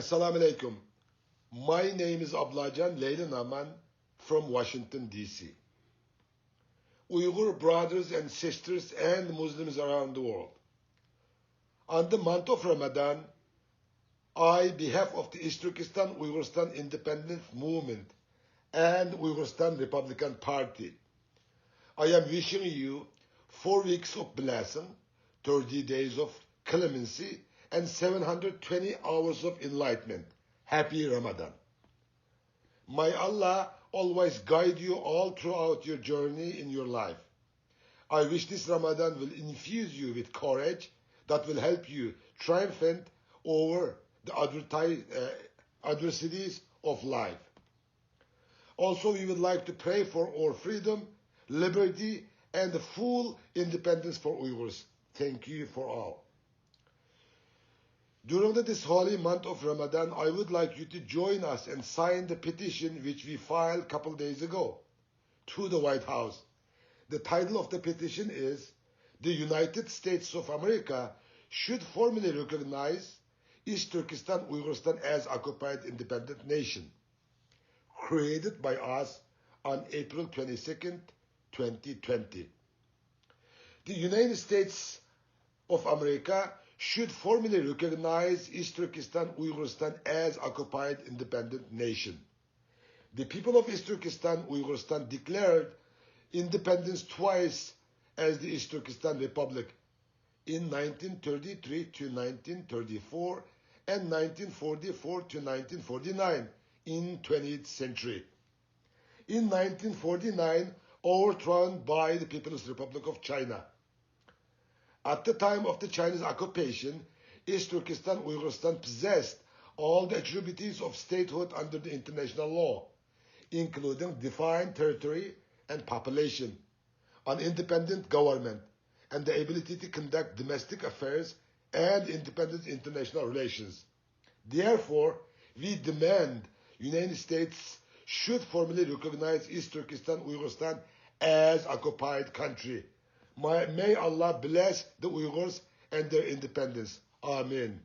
Assalamu alaikum. My name is Ablajan Leyla Naman from Washington, D.C. Uyghur brothers and sisters and Muslims around the world. On the month of Ramadan, on behalf of the East Turkestan Uyghurstan Independence Movement and Uyghurstan Republican Party, I am wishing you 4 weeks of blessing, 30 days of clemency, and 720 hours of enlightenment. Happy Ramadan. May Allah always guide you all throughout your journey in your life. I wish this Ramadan will infuse you with courage that will help you triumphant over the adversities of life. Also, we would like to pray for our freedom, liberty, and the full independence for Uyghurs. Thank you for all. During this holy month of Ramadan, I would like you to join us and sign the petition which we filed a couple days ago to the White House. The title of the petition is, "The United States of America should formally recognize East Turkestan Uyghurstan as occupied independent nation, created by us on April 22nd, 2020. The United States of America should formally recognize East Turkestan Uyghurstan as occupied independent nation. The people of East Turkestan Uyghurstan declared independence twice as the East Turkestan Republic in 1933 to 1934 and 1944 to 1949 in 20th century. In 1949, overthrown by the People's Republic of China. At the time of the Chinese occupation, East Turkestan Uyghurstan possessed all the attributes of statehood under the international law, including defined territory and population, an independent government, and the ability to conduct domestic affairs and independent international relations. Therefore, we demand United States should formally recognize East Turkestan Uyghurstan as occupied country. May Allah bless the Uyghurs and their independence. Amen.